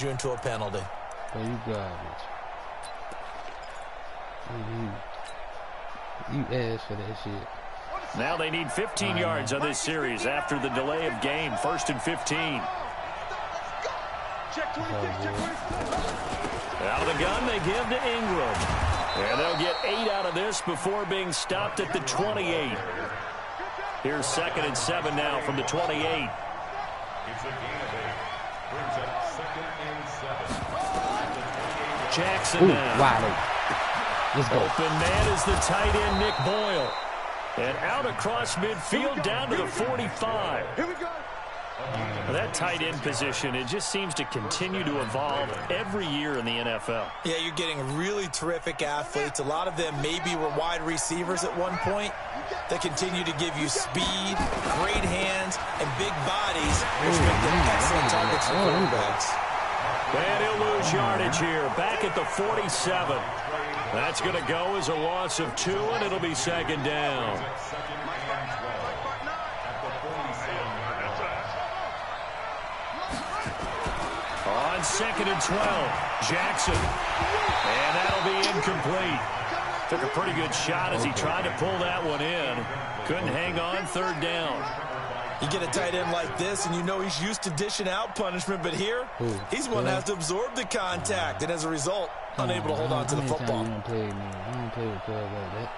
you into a penalty. Oh, you garbage. You ass for that shit. Now they need 15 yards on this series after the delay of game. 1st and 15. Out of the gun, they give to Ingram. And they'll get 8 out of this before being stopped at the 28. Here's 2nd and 7 now from the 28. It's a gain of 8. Brings up 2nd and 7. Jackson now. Wide. Let's go. Open man is the tight end, Nick Boyle. And out across midfield down to the 45. Here we go. That tight end position, it just seems to continue to evolve every year in the NFL. Yeah, you're getting really terrific athletes. A lot of them maybe were wide receivers at one point. They continue to give you speed, great hands, and big bodies, which make them excellent targets for quarterbacks. And he'll lose yardage here, back at the 47. That's going to go as a loss of 2, and it'll be 2nd down. On 2nd and 12, Jackson. And that'll be incomplete. Took a pretty good shot as he tried to pull that one in. Couldn't hang on, 3rd down. You get a tight end like this, and you know he's used to dishing out punishment, but here, he's one that has to absorb the contact, and as a result, unable to hold on to the football. I don't play with club like that.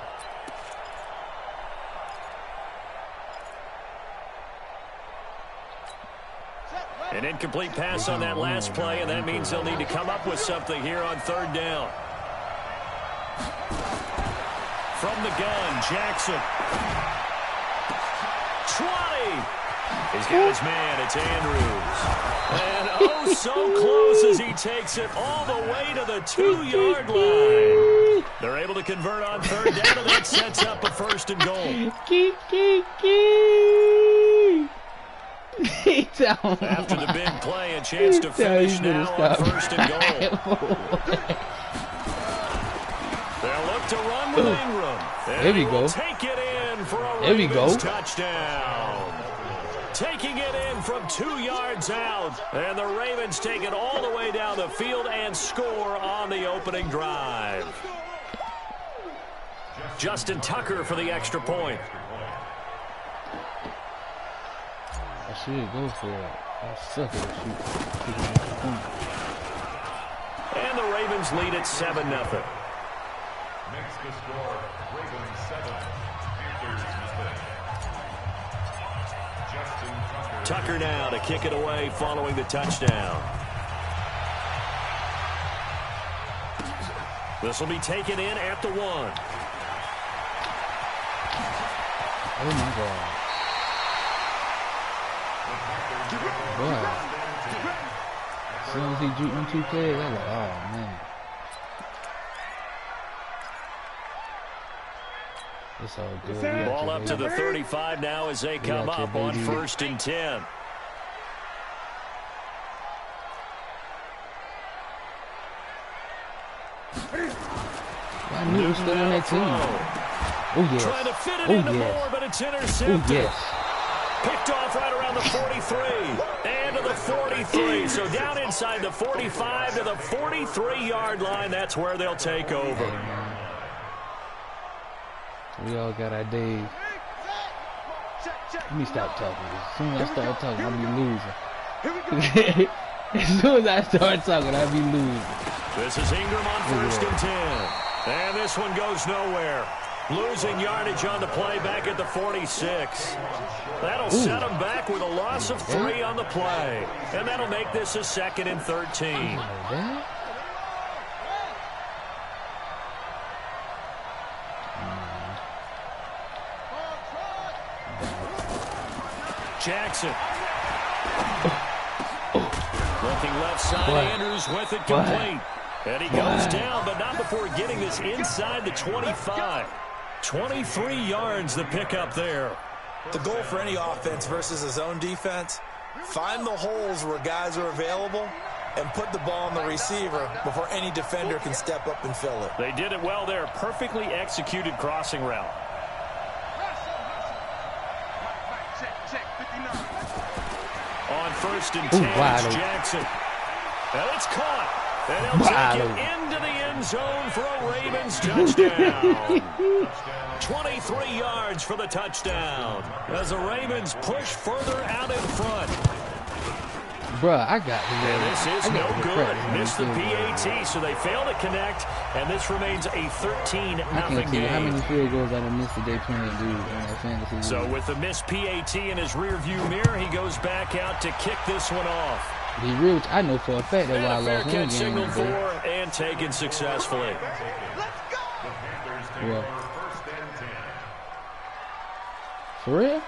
An incomplete pass on that last play, and that means they'll need to come up with something here on 3rd down. From the gun, Jackson. 20. He's got his man. It's Andrews. And oh, so close as he takes it all the way to the 2-yard line. They're able to convert on 3rd down, and that sets up a 1st and goal. After the big play, a chance to finish now on 1st and goal. They'll look to run with Ingram. There we go. Take it in for a There we go. touchdown. Taking it in from 2 yards out. And the Ravens take it all the way down the field and score on the opening drive. Justin Tucker for the extra point. I should go for it. I suck at shooting. And the Ravens lead at 7-0. Next to score, Ravens 7, Panthers nothing. Justin Tucker now to kick it away following the touchdown. This will be taken in at the 1. Oh my God. Boy. As soon as he juked me 2 plays, I was like, oh man. It's all good. Ball up to the 35 now as they come up on 1st and 10. I knew he was still on that team. Oh yes. Trying to fit it into Moore, but it's intercepted. Oh yes. Picked off right around the 43 and to the 43. So down inside the 45 to the 43-yard line. That's where they'll take over. We all got our days. Let me stop talking. As soon as I start talking, I'll be losing. As soon as I start talking, I'll be losing. This is Ingram on 1st and 10. And this one goes nowhere. Losing yardage on the play back at the 46. That'll set him back with a loss of 3 on the play. And that'll make this a 2nd and 13. Jackson. Looking left side, Andrews with it complete. And he goes down, but not before getting this inside the 25. 23 yards the pickup there. The goal for any offense versus a zone defense, find the holes where guys are available and put the ball on the receiver before any defender can step up and fill it. They did it well there. Perfectly executed crossing route. On 1st and 10, it's Jackson. And it's caught. And he'll take it into the end zone for a Ravens touchdown. 23 yards for the touchdown as the Ravens push further out in front. Bruh, I got the And this is no good. Missed the PAT, so they fail to connect, and this remains a 13-0 I can't tell you game. how many field goals I done missed today playing dude on that fantasy. So with the missed PAT in his rearview mirror, he goes back out to kick this one off. Be real, I know for a fact that why I And a fair lost one catch game. signaled for and taken successfully. Well, for real?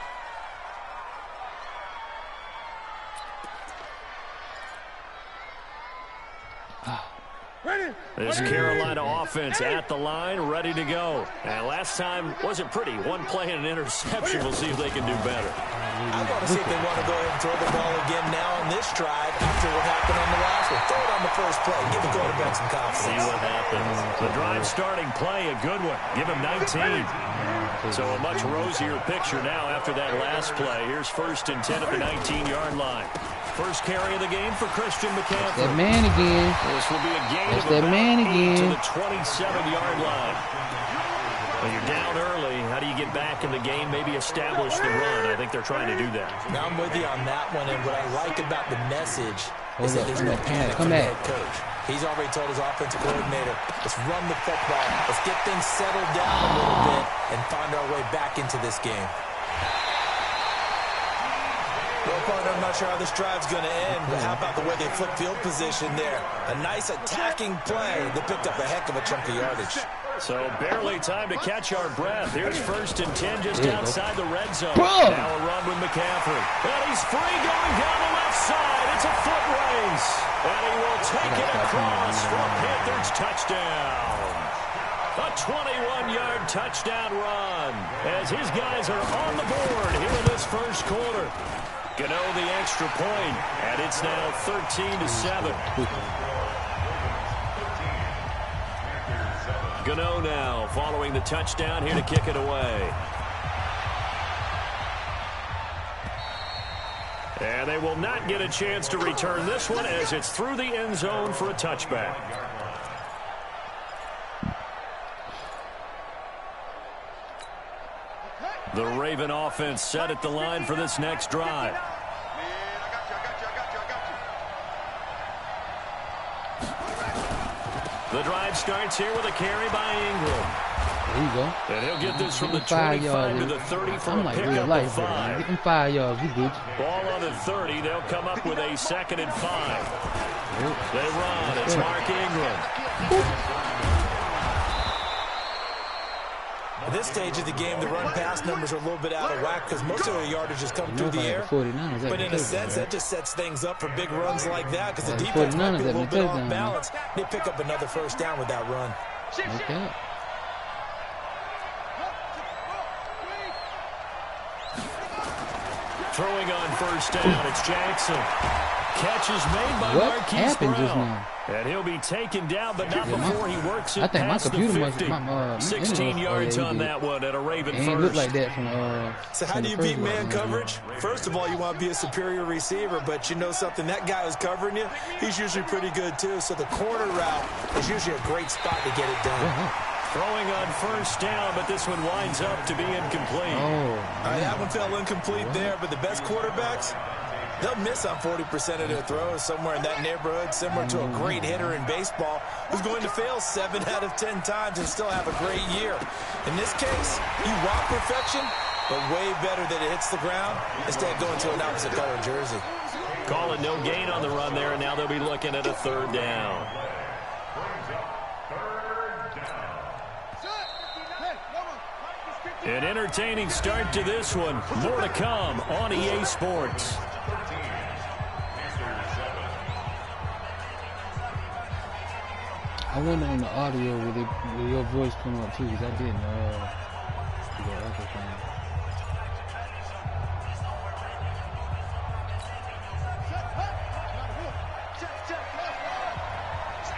This Carolina offense at the line, ready to go. And last time wasn't pretty. One play and an interception. We'll see if they can do better. I want to see if they want to go ahead and throw the ball again now on this drive after what happened on the last one. Throw it on the first play. Give the quarterback some confidence. See what happens. The drive starting play, a good one. Give him 19. So a much rosier picture now after that last play. Here's 1st and 10 at the 19-yard line. First carry of the game for Christian McCaffrey. That man again. This will be a gain That's of that about man 8 again. to the 27-yard line. When you're down early, how do you get back in the game, maybe establish the run? I think they're trying to do that. Now I'm with you on that one, and what I like about the message is that there's no panic come from the back. head coach. He's already told his offensive coordinator, let's run the football, let's get things settled down a little bit, and find our way back into this game. Well, partner, I'm not sure how this drive's going to end, but how about the way they flip field position there? A nice attacking play that picked up a heck of a chunk of yardage. So barely time to catch our breath. Here's 1st and 10 just outside the red zone. Bro. Now a run with McCaffrey. And he's free going down the left side. It's a foot race. And he will take it across for a Panthers touchdown. A 21-yard touchdown run as his guys are on the board here in this first quarter. Gano the extra point, and it's now 13-7. Gano now following the touchdown here to kick it away. And they will not get a chance to return this one as it's through the end zone for a touchback. The Raven offense set at the line for this next drive. The drive starts here with a carry by Ingram. There you go. And he'll get this from the 5 25 to yards. the 30 for I'm a like real pickup life, of man. 5. Get them 5 yards. You good. Ball on the 30. They'll come up with a 2nd and 5. They run. It's Mark Ingram. At this stage of the game, the run-pass numbers are a little bit out of whack because most of their yardage has come through the air. But in a sense, that just sets things up for big runs like that because the defense might be a little bit off balance. They pick up another first down with that run. Okay. Throwing on first down, it's Jackson. Catch is made by What Marquise happened just Brown. now? And he'll be taken down, but not before he works it I think my past the computer 50. must 16 yards on that one at a Raven It ain't first. look like that from So how do you beat man coverage? First of all, you want to be a superior receiver, but you know something, that guy who's covering you, he's usually pretty good too. So the corner route is usually a great spot to get it done. Throwing on first down, but this one winds up to be incomplete. Oh, That one fell incomplete there, but the best quarterbacks, they'll miss on 40% of their throws somewhere in that neighborhood, similar to a great hitter in baseball who's going to fail 7 out of 10 times and still have a great year. In this case, you want perfection, but way better that it hits the ground instead of going to an opposite color jersey. Call it no gain on the run there, and now they'll be looking at a 3rd down. An entertaining start to this one. More to come on EA Sports. I wonder on the audio will your voice come up too, because I didn't do the other thing.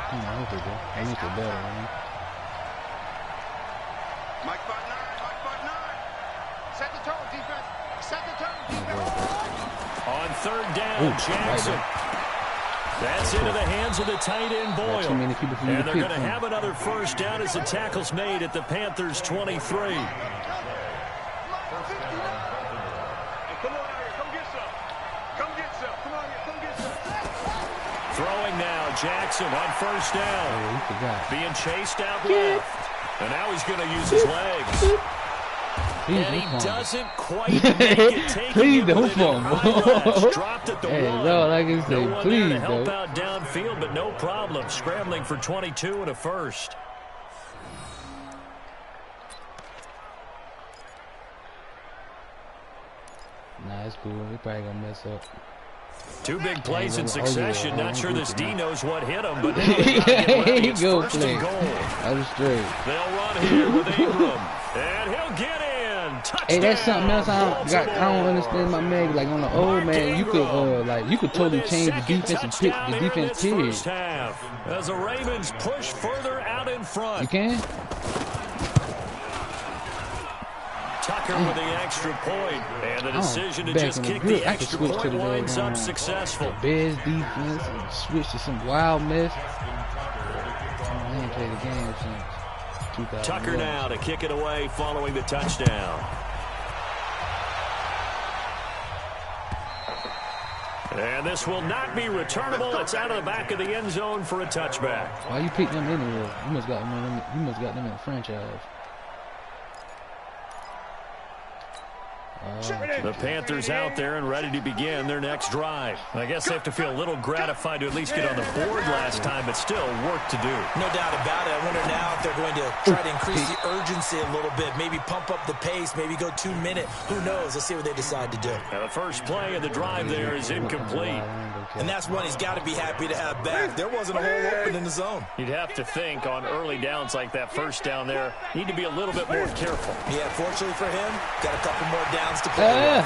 I hope it does. I make it better, man. Mike Butner. Set the tone, defense. Set the tone, defense. On 3rd down, Jackson. That's into the hands of the tight end, Boyle. Too many people for you And to they're pick going to from. have another first down as the tackle's made at the Panthers' 23. Hey, come on out here. Come get some. Come get some. Come on here. Come get some. Throwing now, Jackson on first down. Oh, he forgot. Being chased out left. And now he's going to use his legs. And he doesn't quite make it. Please don't fumble. Dropped at the Hey, one. no, like I said, No one there please to help don't. out downfield, but no problem. Scrambling for 22 and a first. Nah, it's cool. He probably gonna mess up. Two big plays in succession. Oh, yeah. Not sure this D knows what hit him, but now they've got to get ready. It's Go first play. and goal. That was straight. They'll run here with Ingram. And he'll get in. Touchdown. Hey, that's something else I don't Baltimore. understand, my man. Like on the old man, you could totally change the defense and pick the defense period. First half, as the Ravens push further out in front. You can? Tucker with the extra point, and the decision to back just in the kick grip. the I could extra switch to point the winds up the successful. Bears defense and switch to some wild mess. I ain't played the game since 2011. Tucker now to kick it away following the touchdown. And this will not be returnable. It's out of the back of the end zone for a touchback. Why you pick them anyway? You must got them. You must got them in the franchise. The Panthers out there and ready to begin their next drive. I guess they have to feel a little gratified to at least get on the board last time, but still work to do. No doubt about it. I wonder now if they're going to try to increase the urgency a little bit, maybe pump up the pace, maybe go 2 minutes. Who knows? Let's see what they decide to do. Now the first play of the drive there is incomplete. And that's one he's got to be happy to have back. There wasn't a hole open in the zone. You'd have to think on early downs like that first down there, need to be a little bit more careful. Yeah, fortunately for him, got a couple more downs to play with.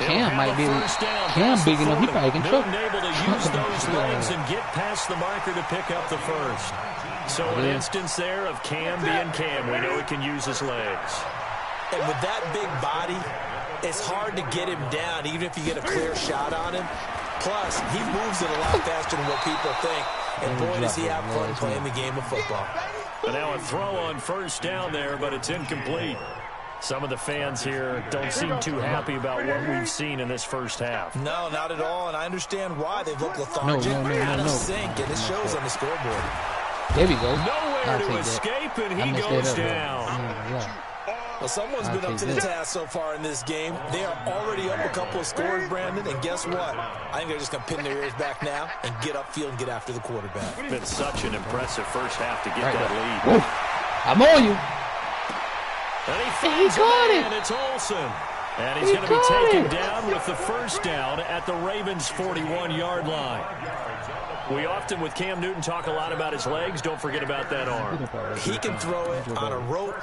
Cam might be Cam big enough. He probably can choke. Newton able to use those legs and get past the marker to pick up the first. So an instance there of Cam being Cam. We know he can use his legs. And with that big body, it's hard to get him down, even if you get a clear shot on him. Plus, he moves it a lot faster than what people think. And boy, does he have fun playing the game of football. But now a throw on first down there, but it's incomplete. Some of the fans here don't seem too happy about what we've seen in this first half. No, not at all, and I understand why. They've looked lethargic, out of sync, and it shows on the scoreboard. There we go. Nowhere to escape, and he goes down. Well, someone's been up to the task so far in this game. They are already up a couple of scores, Brandon, and guess what? I think they're just going to pin their ears back now and get upfield and get after the quarterback. It's been such an impressive first half to get that lead. Woo. I'm on you. And he finds it, and it's Olsen. And he's going to be taken down with the first down at the Ravens' 41-yard line. We often, with Cam Newton, talk a lot about his legs. Don't forget about that arm. He can throw it on a rope.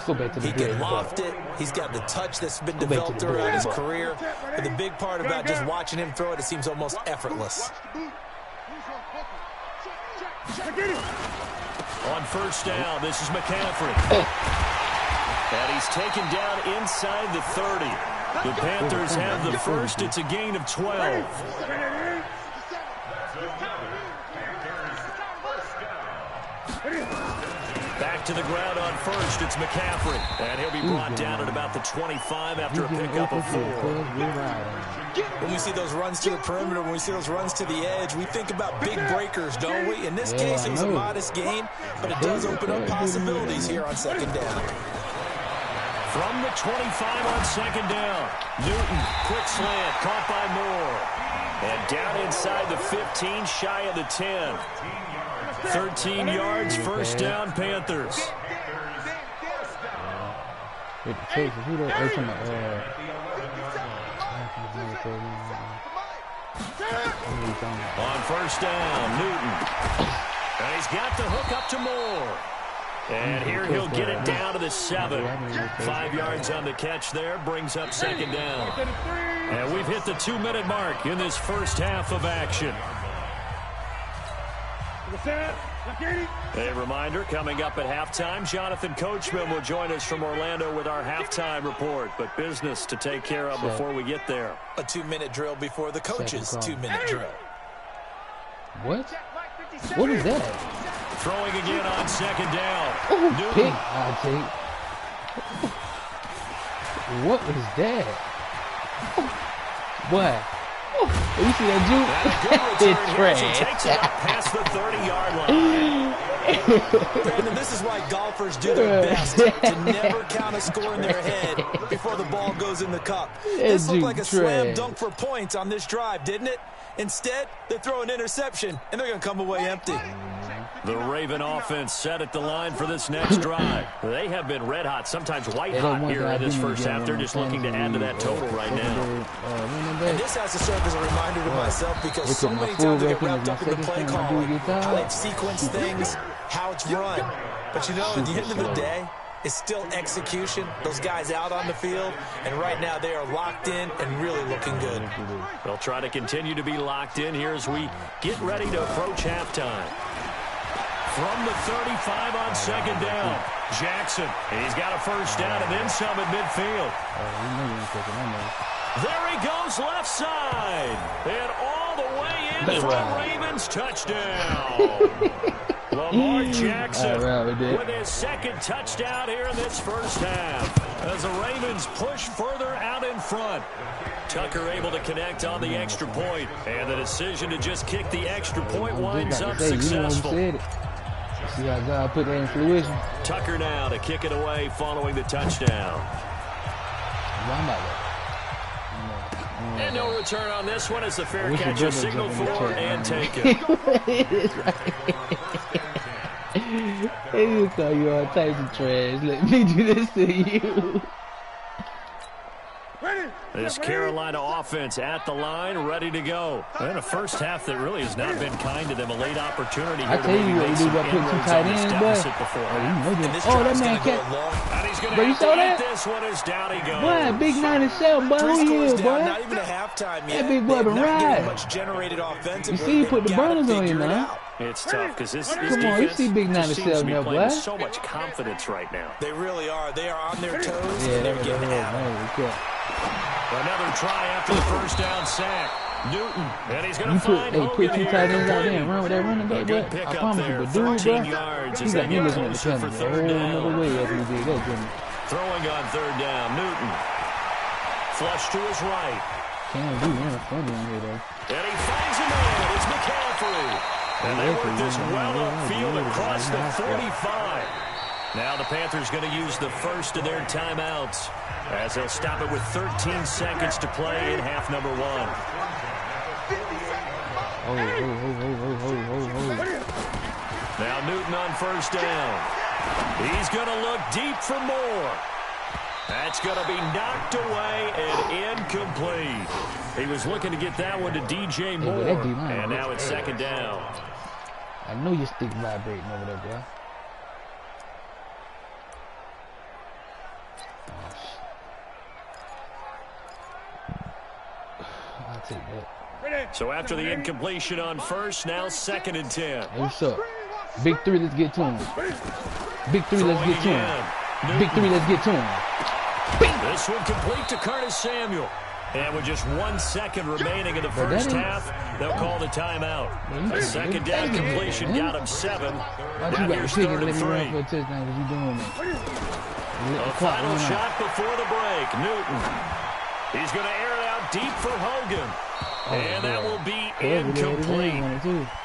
He can loft it. He's got the touch that's been developed throughout his career. But the big part about just watching him throw it, it seems almost effortless. On first down, this is McCaffrey. And he's taken down inside the 30. The Panthers have the first. It's a gain of 12. Back to the ground on first. It's McCaffrey. And he'll be brought down at about the 25 after a pickup of 4. When we see those runs to the perimeter, when we see those runs to the edge, we think about big breakers, don't we? In this case, it was a modest gain, but it does open up possibilities here on second down. From the 25 on second down, Newton, quick slant, caught by Moore. And down inside the 15, shy of the 10. 13 yards, first down, Panthers. On first down, Newton. And he's got the hook up to Moore. And here he'll get it down to the 7. 5 yards on the catch there, brings up second down. And we've hit the 2-minute mark in this first half of action. A reminder, coming up at halftime, Jonathan Coachman will join us from Orlando with our halftime report. But business to take care of before we get there. A 2-minute drill before the coach's 2-minute drill. What? What was that? Throwing again on second down. Oh, Newton. pick, I take. What was that? What? Oh, you see that juke? It's He trash. takes it up past the 30-yard line. Brandon, this is why golfers do their best to never count a score in their head before the ball goes in the cup. This looked like a slam dunk for points on this drive, didn't it? Instead, they throw an interception, and they're going to come away empty. The Raven offense set at the line for this next drive. They have been red hot, sometimes white hot here in this first half. They're just looking to add to that total right now. And this has to serve as a reminder to myself because so many times I get wrapped up in the play calling, how they've sequenced things, how it's run. But you know, at the end of the day, it's still execution. Those guys out on the field, and right now they are locked in and really looking good. They'll try to continue to be locked in here as we get ready to approach halftime. From the 35 on second down, Jackson. He's got a first down and then some at midfield. There he goes left side. And all the way in for the Ravens touchdown. Lamar Jackson with his second touchdown here in this first half as the Ravens push further out in front. Tucker able to connect on the extra point, and the decision to just kick the extra point winds up successful. See how God put that in fruition. Tucker now to kick it away following the touchdown. And no return on this one as the fair catcher signal for and taken. They will call you all types of trash. Let me do this to you. This Carolina offense at the line, ready to go. And a first half that really has not been kind to them. A late opportunity here I tell you what you do about putting two tight ends, boy. Oh, that man catch. But you saw that? This one is down he goes. Boy, big 97, boy. Who you is, boy? Not even a halftime yet. That big boy been right. Much generated offensively. You see, he put the burners on you, man. It's tough because this Come on, you see big 97 there, boy. So much confidence right now. They really are. They are on their toes, and they're getting out. Another try after the first down sack. Newton, and he's going to find Hogan put two tight ends out there here. and run with that running back, boy. I promise you, but dude, bro, he got me looking at the camera a whole another way after he did that, Jimmy. Throwing on third down, Newton. Flush to his right. Can't do that funny in here, though. And he finds a man. It's McCaffrey. And they work this well upfield across the 45. Now the Panthers going to use the first of their timeouts as they'll stop it with 13 seconds to play in half number one. Now Newton on first down. He's going to look deep for more. That's going to be knocked away and incomplete. He was looking to get that one to DJ Moore, and now it's second down. I know your stick vibrating over there, bro. I'll take that. So after the incompletion on first, now second and 10. Hey, what's up? Big three, let's get to him. Big three, let's get to him. Big three, let's get to him. This one complete to Curtis Samuel. And with just 1 second remaining in the first half, they'll call the timeout. A second down completion got him 7. Now here's third and 3. A final shot before the break. Newton. He's going to air it out deep for Hogan. And that will be incomplete.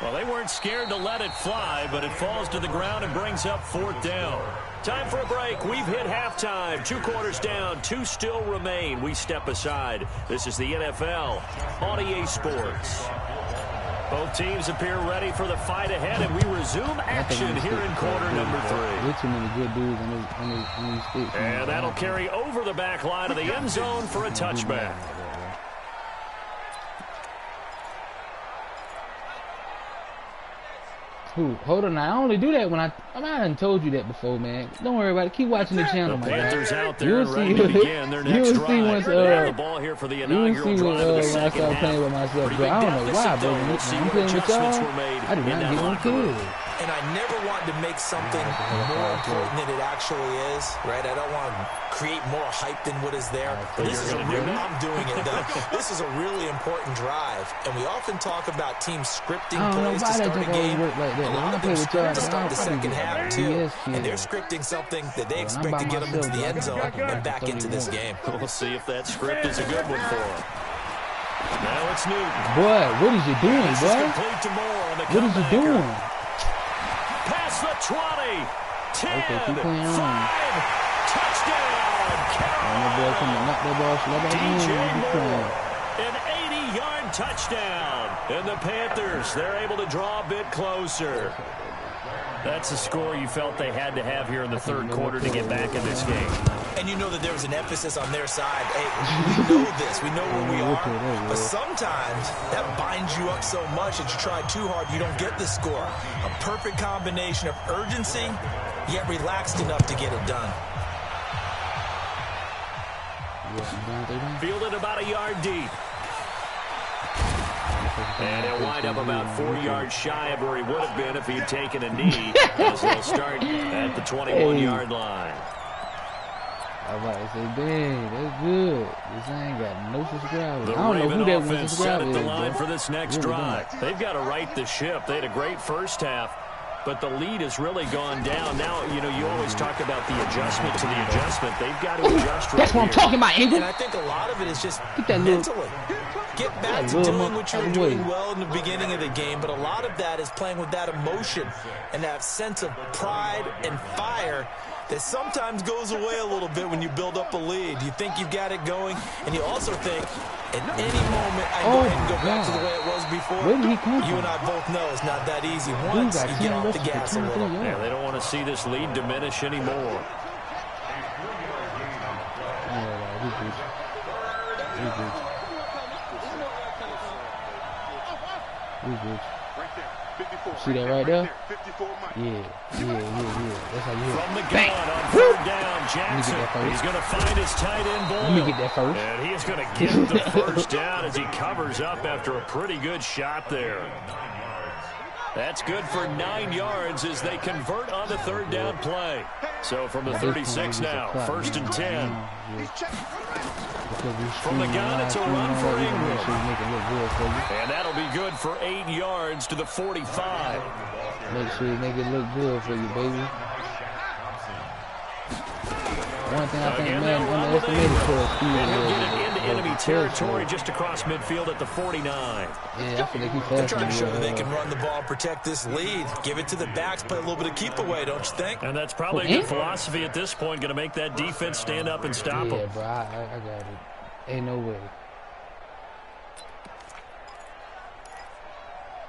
Well, they weren't scared to let it fly, but it falls to the ground and brings up fourth down. Time for a break. We've hit halftime. 2 quarters down. 2 still remain. We step aside. This is the NFL on EA Sports. Both teams appear ready for the fight ahead, and we resume action here in quarter number 3. And that'll carry over the back line of the end zone for a touchback. Hold on, I only do that when I done told you that before, man. Don't worry about it. Keep watching the channel, my guy. Out there you'll see. You'll see once. The ball here for the inaugural when I start playing with myself. Bro, I don't know why, bro. I'm playing with y'all. I do not get no kids. And I never want to make something more important than it actually is, right? I don't want to create more hype than what is there. But this is a real, I'm doing it, though. This is a really important drive. And we often talk about teams scripting plays to start a game. A lot of them script to start the second half, too. And they're scripting something that they expect to get them into the end zone and back into this game. We'll see if that script is a good one for them. Now it's Newton. Boy, what is he doing, boy? What is he doing? Past the 20. 10. Okay, keep playing on. 5. Touchdown. DJ Moore. An 80-yard touchdown. And the Panthers, they're able to draw a bit closer. That's a score you felt they had to have here in the third quarter to get back in this game. And you know that there was an emphasis on their side. Hey, we know this. We know where we are. But sometimes that binds you up so much that you try too hard, you don't get the score. A perfect combination of urgency, yet relaxed enough to get it done. Fielded about a yard deep. And he'll wind up about 4 yards shy of where he would have been if he'd taken a knee, as they'll start at the 21-yard line. I'm about to say, dang, that's good. This ain't got no subscribers. The I don't know who that one set at the is, line bro. for this next drive. They've got to right the ship. They had a great first half, but the lead has really gone down. Now, you know, you always talk about the adjustment to the adjustment. They've got to adjust right That's what I'm talking about, Ingram. And I think a lot of it is just that mentally. Get back to doing what you were doing well in the beginning of the game, but a lot of that is playing with that emotion and that sense of pride and fire that sometimes goes away a little bit when you build up a lead. You think you've got it going, and you also think at any moment I go ahead and go back to the way it was before. Where did he come from? You and I both know it's not that easy once you get off the gas a little. Yeah, they don't want to see this lead diminish anymore. See that right there? Yeah. That's how you hit. From the gun on third down, Jackson. He's going to find his tight end ball. Let me get that first. And he's going to get the first down as he covers up after a pretty good shot there. That's good for 9 yards as they convert on the third down play. So from the 36 now, 1st and 10. From the gun, it's a run for Ingram. And that'll be good for 8 yards to the 45. Make sure you make it look good for you, baby. One thing I think, man, underestimated for speed. He'll get it into enemy territory just across midfield at the 49. Yeah, I feel like he's fast. They're trying to show that they can run the ball, protect this lead. Give it to the backs, play a little bit of keep away, don't you think? And that's probably a good philosophy at this point, going to make that defense stand up and stop them. Yeah, bro, I got it. Ain't no way.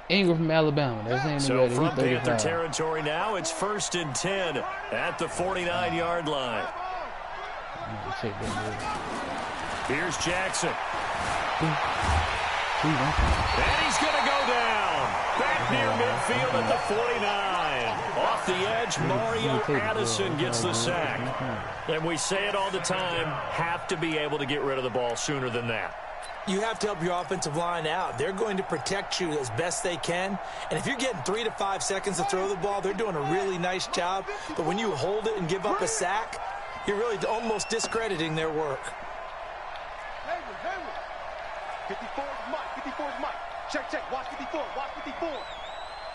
Ingram from Alabama. That's ain't so no from Panther territory now, it's 1st and 10 at the 49-yard line. Here's Jackson. And he's going to go down. Back near midfield at the 49. Off the edge, Mario Addison gets the sack. And we say it all the time, have to be able to get rid of the ball sooner than that. You have to help your offensive line out. They're going to protect you as best they can. And if you're getting 3 to 5 seconds to throw the ball, they're doing a really nice job. But when you hold it and give up a sack, you're really almost discrediting their work. 54 is Mike. 54 is Mike. Check. Watch 54. Watch 54.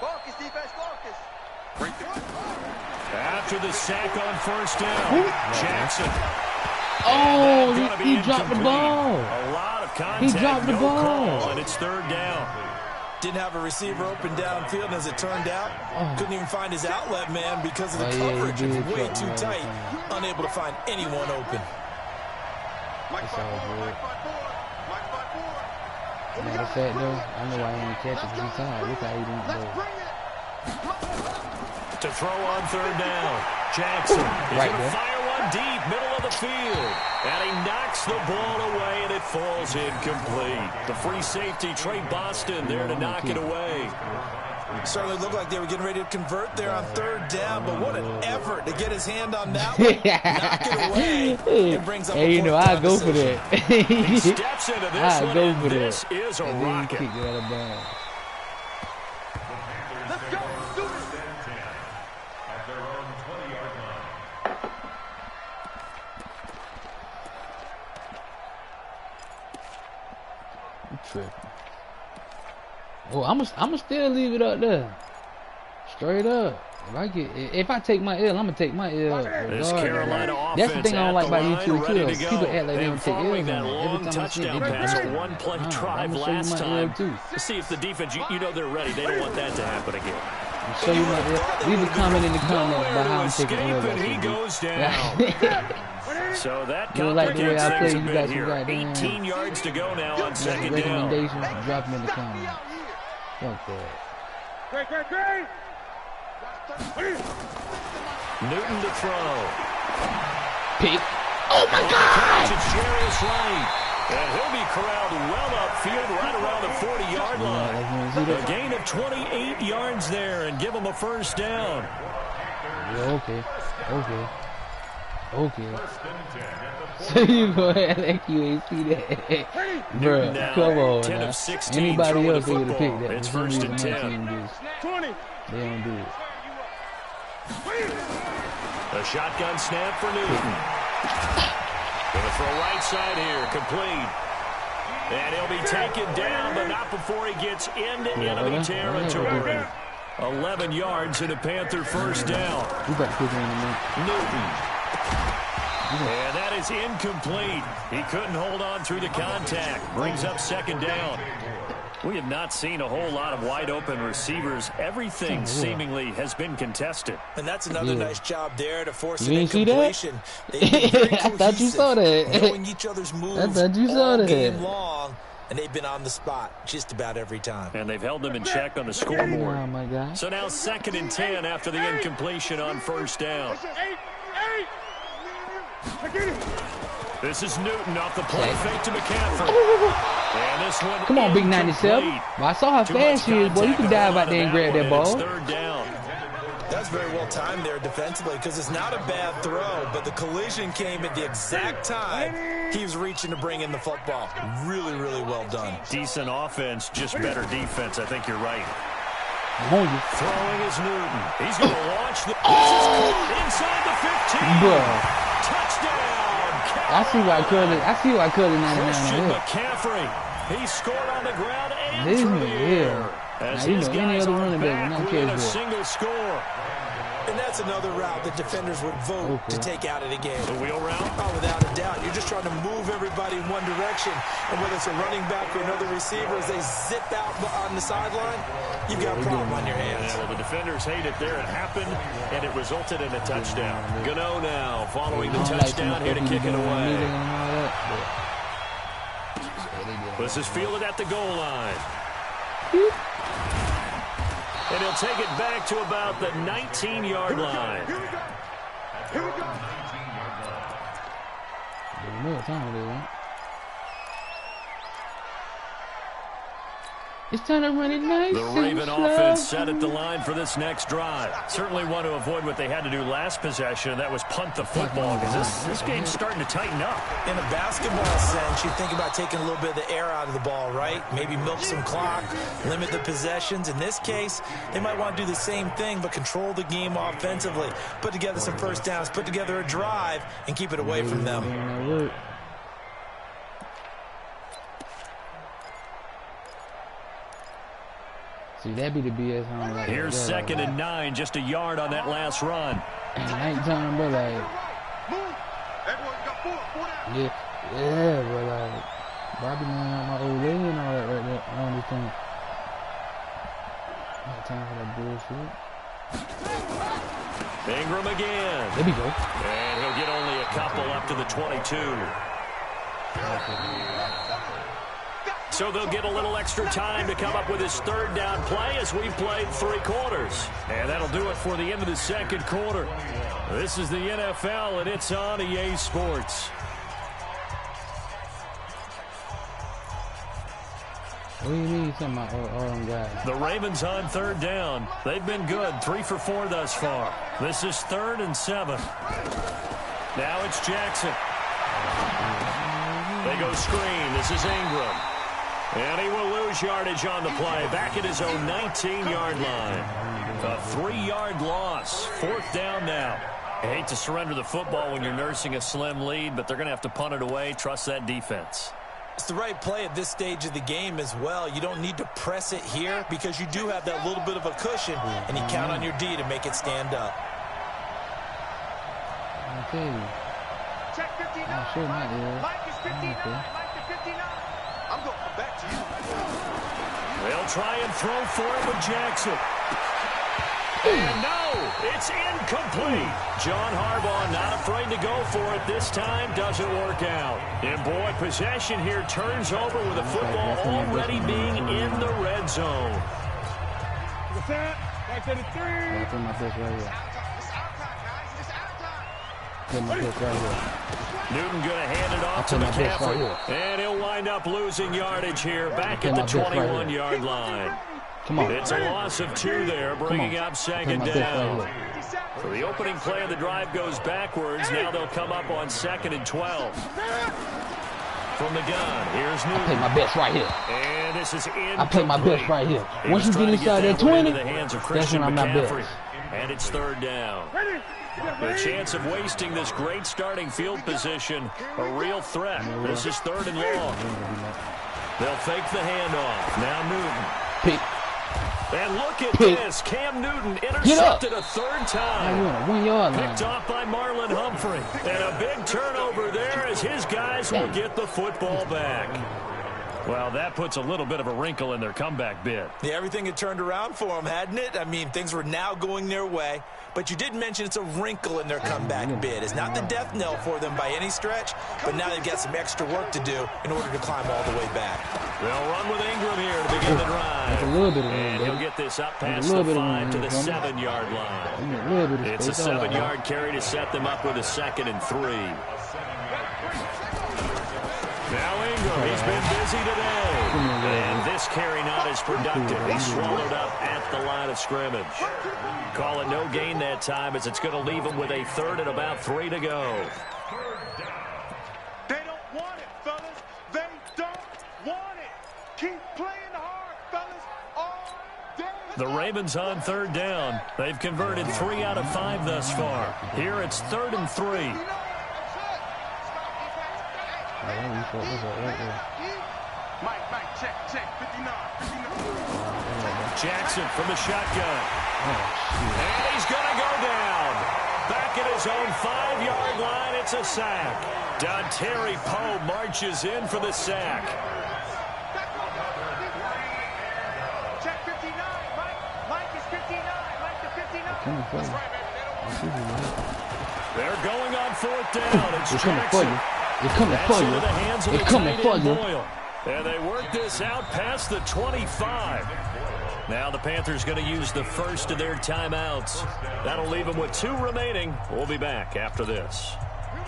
Focus, defense, focus. Right there. After the sack on 1st down, Jackson. Oh, he dropped the ball. A lot of contact. He dropped the ball. Call, and it's 3rd down. Didn't have a receiver open downfield, and as it turned out, couldn't even find his outlet man because of the coverage. It was way too tight, unable to find anyone open. It's all good. Matter of fact, though, I know I ain't catch it because he's tired. Look how he didn't go. To throw on 3rd down, Jackson is going to fire one deep, middle of the field. And he knocks the ball away, and it falls incomplete. The free safety, Trey Boston, there to knock it away. Certainly looked like they were getting ready to convert there on 3rd down, but what an effort to get his hand on that one, knock it away, and brings up hey, a you know, I go decision. for that. He steps into this one, go and for this that. is a and then rocket. kick it out of bounds. Let's go. Do it. I'ma still leave it up there. Straight up. If I take my L, I'm gonna take my L. This Carolina offense That's the thing I don't like about YouTube too. ready to People go. act like they don't take L's on that it. long Every time I see it, touchdown they pass, just a one-play drive I'm gonna last show you my L time. too. To see if the defense, you know they're ready. They don't want that to happen again. I'll show you my L. Leave a comment in the comments about how I'm taking L. And he goes down. So that like the way I play, complicates things a you bit got some here. goddamn 18 yards to go now on second down. Recommendations, drop them in the comments. Fuck that. Great. Newton to throw. Pick. Oh my God! It's Jarius Lane. And he'll be corralled well upfield right around the 40-yard line. A gain of 28 yards there and give him a first down. Yeah, okay. So you go ahead like you ain't see that. Bruh, come on 10 now. of 16 Anybody else would have football. picked that. It's For some first reason, and my 10. team just, they don't do it. A shotgun snap for Newton. Gonna throw right side here, complete. And he'll be taken down, but not before he gets into enemy territory. 11 yards and a Panther first down. You better pick him in a minute. Newton. And that is incomplete. He couldn't hold on through the contact. Brings up second down. We have not seen a whole lot of wide open receivers. Everything seemingly has been contested. And that's another nice job there to force You an didn't see that? incompletion. They've been very I thought you saw that. knowing each other's moves I thought you saw all that. game long, and they've been on the spot just about every time. And they've held them in check on the scoreboard. Oh my God. So now 2nd and 10 after the incompletion on first down. This is Newton off the play fake to McCaffrey. And this one Come on, Big 97. incomplete. Well, I saw how fast she is, boy. You can dive out there and grab that ball. Third down. That's very well timed there defensively because it's not a bad throw, but the collision came at the exact time he was reaching to bring in the football. Really, really well done. Decent offense, just better defense. I think you're right. I'm on you. Throwing is Newton. He's going to launch the... This is caught inside the 15. Bruh. Touchdown. I see why Curly 99 Christian on here. McCaffrey. He scored on the ground and This through man, the air. yeah. As Now, you his know, any guys other are running back back would not within care a for it. single score. And that's another route that defenders would vote to take out of the game. The wheel route. Oh, without a doubt. You're just trying to move everybody in one direction. And whether it's a running back or another receiver, as they zip out on the sideline, you've got a problem on your hands. Yeah, well, the defenders hate it there. It happened, and it resulted in a touchdown. Gano now following the touchdown here to kick it away. This is fielded at the goal line. And he'll take it back to about the 19-yard line. It's time to run it nice. The Raven offense set at the line for this next drive. Certainly want to avoid what they had to do last possession, and that was punt the football, because this game's starting to tighten up. In a basketball sense, you think about taking a little bit of the air out of the ball, right? Maybe milk some clock, limit the possessions. In this case, they might want to do the same thing, but control the game offensively. Put together some first downs, put together a drive, and keep it away from them. See, that be the BS. I don't like. Here's 2nd and 9, just a yard on that last run. Nighttime, but like, yeah, but like, Bobby laying out my old lady and all that right there. I don't understand. Not time for that bullshit. Ingram again. There we go. And he'll get only a couple up to the 22. So they'll get a little extra time to come up with his third down play as we've played 3 quarters. And that'll do it for the end of the second quarter. This is the NFL, and it's on EA Sports. What do you mean talking about all them guys? The Ravens on third down. They've been good, 3 for 4 thus far. This is 3rd and 7. Now it's Jackson. They go screen. This is Ingram. And he will lose yardage on the play. Back at his own 19-yard line. A 3-yard loss. 4th down now. I hate to surrender the football when you're nursing a slim lead, but they're going to have to punt it away. Trust that defense. It's the right play at this stage of the game as well. You don't need to press it here because you do have that little bit of a cushion, and you count on your D to make it stand up. Okay. Check 59. Oh, sure, not there. Mike is 59. Okay. Mike to 59. I'm going back to you. They'll try and throw for it with Jackson. And no, it's incomplete. John Harbaugh not afraid to go for it this time. Doesn't work out. And boy, possession here turns over with the football already being in the red zone. What's that? Back to the 3. I put my best right here. It's our time, guys. It's our time. Put my best right here. Newton going to hand it off to my best right McCaffrey. here. And he'll wind up losing yardage here back I at the put my best right 21-yard line. Come on. It's a loss of 2 there, bringing up second Put my best down. right here. So the opening play of the drive goes backwards. Now they'll come up on 2nd and 12. From the gun, here's I Newton. play my best right here. And this is incomplete. I play my best right here. He Once was you get trying to inside that one 20, into the hands of that's Christian when I'm not McCaffrey. best. And it's 3rd down. The chance of wasting this great starting field position, a real threat. This is 3rd and long. They'll fake the handoff. Now Newton. Pick. And look at Pick. this. Cam Newton intercepted a 3rd Now time. you on a 1 yard line. Picked off by Marlon Humphrey. And a big turnover there as his guys will get the football back. Well, that puts a little bit of a wrinkle in their comeback bid. Yeah, everything had turned around for them, hadn't it? I mean, things were now going their way. But you did mention it's a wrinkle in their comeback bid. It's not the death knell for them by any stretch, but now they've got some extra work to do in order to climb all the way back. They'll run with Ingram here to begin the drive. That's a little bit of room, And he'll baby. get this up There's past a little the bit of 5 to room, the Tony. 7-yard line. Give me a little bit of It's a space, all right. 7-yard carry to set them up with a 2nd and 3. Now Ingram, he's been busy today. And this carry not as productive. He swallowed up at the line of scrimmage. Call it no gain that time as it's going to leave him with a 3rd and about 3 to go. They don't want it, fellas. They don't want it. Keep playing hard, fellas, all day. The Ravens on 3rd down. They've converted 3 out of 5 thus far. Here it's 3rd and 3. Mike, check, 59. Jackson from the shotgun. And he's going to go down. Back at his own 5-yard line, it's a sack. Dontari Poe marches in for the sack. Check 59, Mike is 59. Mike to 59. That's right, baby. They're going on 4th down. It's They're coming for Jackson. you. They're coming That's for into you. the hands of They're the coming tight for end you. Boyle. And they work this out past the 25. Now the Panthers going to use the first of their timeouts. That'll leave them with 2 remaining. We'll be back after this.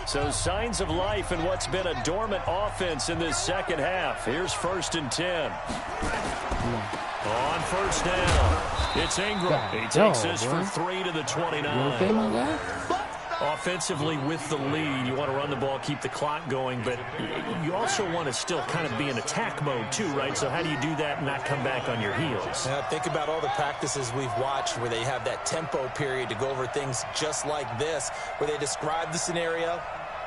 So signs of life in what's been a dormant offense in this second half. Here's 1st and 10. On 1st down, it's Ingram. He takes this for 3 to the 29. You okay, my guy? Offensively with the lead, you want to run the ball, keep the clock going, but you also want to still kind of be in attack mode too, right? So how do you do that and not come back on your heels? Now, think about all the practices we've watched where they have that tempo period to go over things just like this, where they describe the scenario,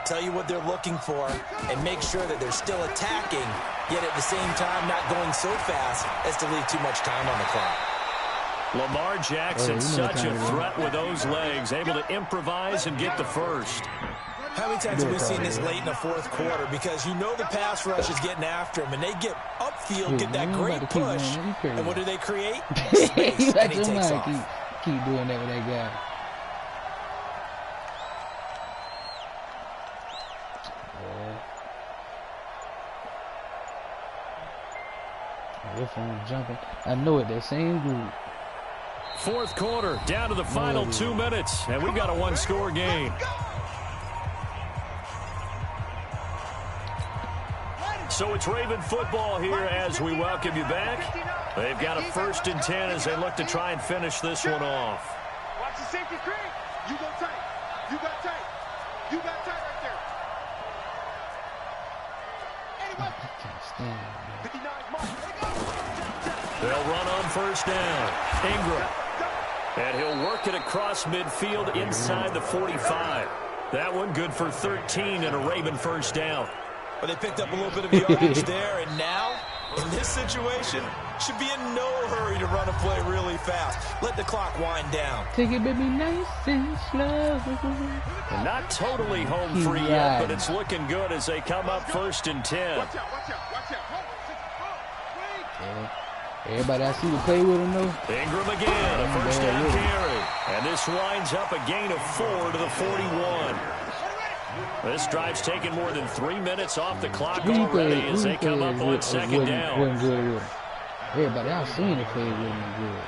tell you what they're looking for, and make sure that they're still attacking, yet at the same time not going so fast as to leave too much time on the clock. Lamar Jackson, such a threat with those legs, able to improvise and get the first. How many times have we seen this late in the 4th quarter? Because you know the pass rush is getting after him, and they get upfield, get that great push, and what do they create? Space, You and he got your takes mind. off. Keep doing that with that guy. Your phone jumping. I know it. That same group. 4th quarter, down to the final 2 minutes, and we've got a 1-score game. So it's Raven football here as we welcome you back. They've got a 1st and 10 as they look to try and finish this one off. Watch the safety creep. You go tight. You got tight. You got tight right there. Anyway. I can't stand it, 59 Mike. They'll run on 1st down. Ingram. And he'll work it across midfield inside the 45. That one good for 13 and a Raven 1st down. Well, they picked up a little bit of yardage there, and now, in this situation, should be in no hurry to run a play really fast. Let the clock wind down. Take it, baby, nice and slow. Not totally home free yet, but it's looking good as they come up 1st and 10. Watch out, watch out, watch out. Yeah. Everybody I see to play with him, though. Ingram again, a first down carry. And this winds up a gain of 4 to the 41. This drive's taken more than 3 minutes off the clock already as they come up on 2nd down. Wasn't good with him. Everybody I've seen to play with him good.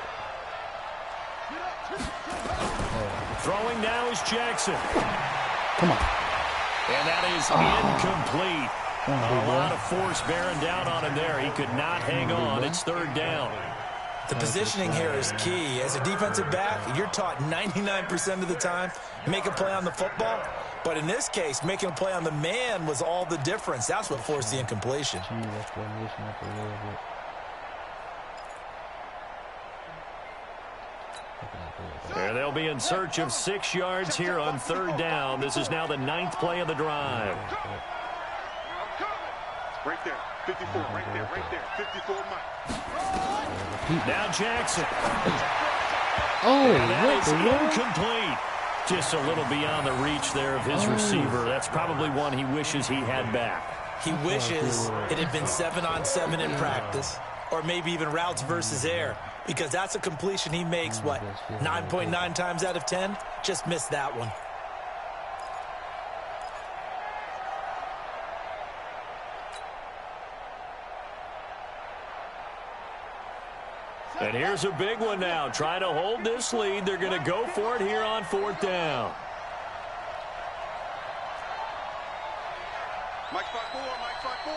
Throwing now is Jackson. Come on. And that is incomplete. A lot of force bearing down on him there. He could not hang on. It's 3rd down. The positioning here is key. As a defensive back, you're taught 99% of the time, make a play on the football. But in this case, making a play on the man was all the difference. That's what forced the incompletion. There they'll be in search of 6 yards here on 3rd down. This is now the 9th play of the drive. Right there, 54, right there, 54, Mike. Now Jackson. And that is incomplete. Just a little beyond the reach there of his receiver. That's probably one he wishes he had back. He wishes it had been 7-on-7 in practice, or maybe even routes versus air, because that's a completion he makes, 9.9 times out of 10? Just missed that one. And here's a big one now. Trying to hold this lead. They're going to go for it here on 4th down. Mike spot 4, Mike spot 4,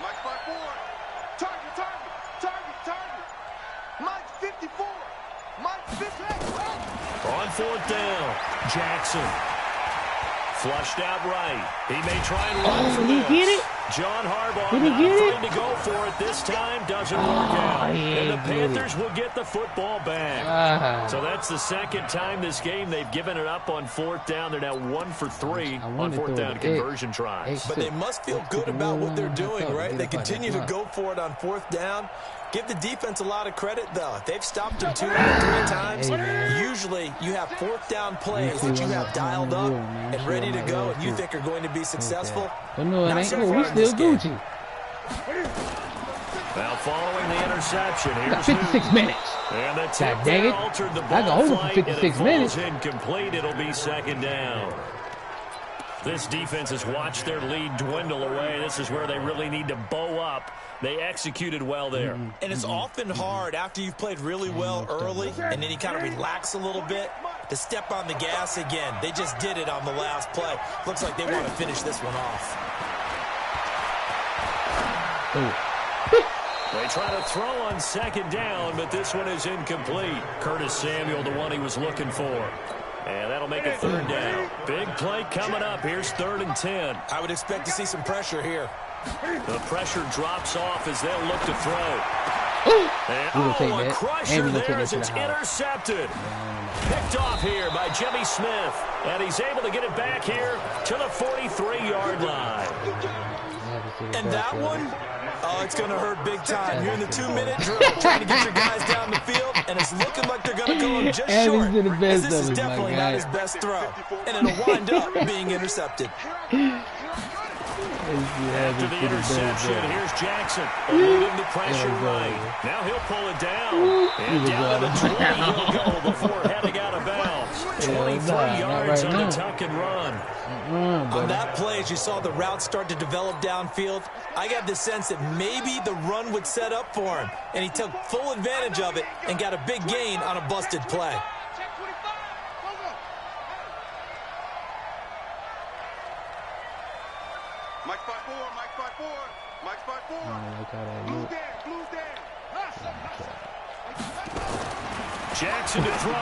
Mike spot 4. Target, target, target, target. Mike 54, Mike 54. On 4th down, Jackson. Flushed out right. He may try and run for this. Did he get it? John Harbaugh Did he not get it? afraid to go for it this time. Doesn't work out. And the Panthers will get the football back. So that's the 2nd time this game they've given it up on 4th down. They're now 1 for 3 on 4th down conversion tries. But they must feel good about what they're doing, right? They continue to go for it on 4th down. Give the defense a lot of credit, though. They've stopped them 2 or 3 times. Usually, you have 4th down plays that you have dialed up and ready to go, and you think are going to be successful. But no, it Not ain't. so We far in still this game. Gucci. Now following the interception, here's 56 minutes. And the God tip dang there it. altered the I ball can hold it for flight, 56 and it minutes. falls incomplete. It'll be 2nd down. This defense has watched their lead dwindle away. This is where they really need to bow up. They executed well there. And it's often hard after you've played really well early and then you kind of relax a little bit to step on the gas again. They just did it on the last play. Looks like they want to finish this one off. They try to throw on 2nd down, but this one is incomplete. Curtis Samuel, the one he was looking for. And that'll make it 3rd down. Big play coming up. Here's 3rd and 10. I would expect to see some pressure here. The pressure drops off as they'll look to throw. And, a crusher there as it's intercepted. Picked off here by Jimmy Smith. And he's able to get it back here to the 43-yard line. And that one, it's going to hurt big time. You're in the 2-minute drill trying to get your guys down the field, and it's looking like they're going to go just short. This is definitely not his best throw, and it'll wind up being intercepted. After the interception, here's Jackson. Eluding the pressure right. Now he'll pull it down. And down to the 20 he'll go before heading out of bounds. 23 yards on the tuck and run. On that play, as you saw the route start to develop downfield, I got the sense that maybe the run would set up for him. And he took full advantage of it and got a big gain on a busted play. Mike spot 4, Mike spot 4, Mike spot 4. Blue down, blue down. Jackson to throw.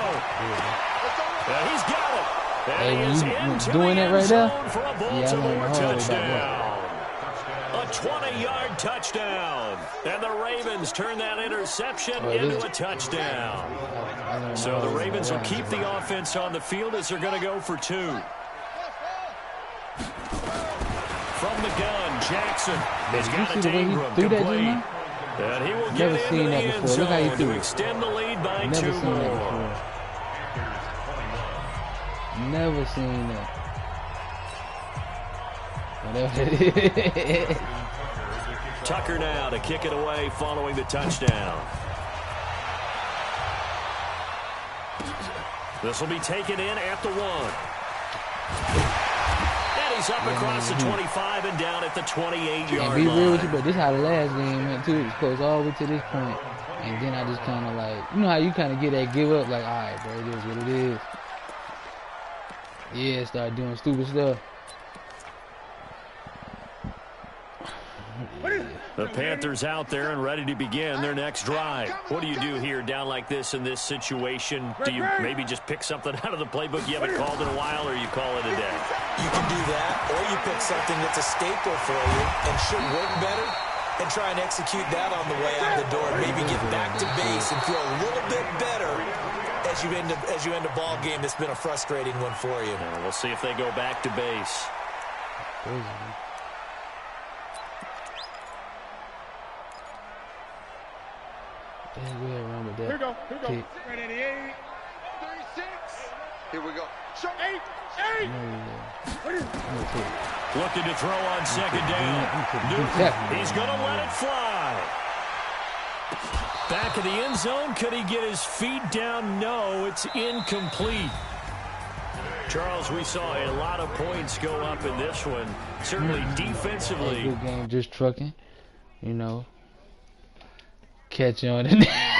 And he's got it. And he is into doing the it end right there? zone for a Baltimore touchdown. A 20-yard touchdown. And the Ravens turn that interception into a touchdown. So the Ravens will keep the offense on the field as they're going to go for 2. From the gun, Jackson. He's Did you got see it the to way he Ingram, threw that just complete. now? And he will Never get into seen the that end before. Look how he zone threw to it. extend the lead by Never 2 seen that more. before. Never seen that. Whatever it is. Tucker now to kick it away following the touchdown. This will be taken in at the 1. And he's up across the 25 and down at the 28-yard line. And be real with you, but this how the last game went too. It was close all the way to this point. And then I just kind of like, you know how you kind of get that give up, like, all right, bro, it is what it is. Yeah, start doing stupid stuff. The Panthers out there and ready to begin their next drive. What do you do here down like this in this situation? Do you maybe just pick something out of the playbook you haven't called in a while, or you call it a day? You can do that, or you pick something that's a staple for you and should work better and try and execute that on the way out the door. Maybe get back to base and feel a little bit better as you end a ball game that's been a frustrating one for you. And we'll see if they go back to base. Crazy, man. Go ahead, run with that. Here we go. Here we go. Kick. 38, 36. Here we go. Show 8. Looking to throw on second down. Newton, he's going to let it fly. Back in the end zone. Could he get his feet down? No, it's incomplete. Charles, we saw a lot of points go up in this one. Certainly defensively. Good game, just trucking, you know. Catch on in there.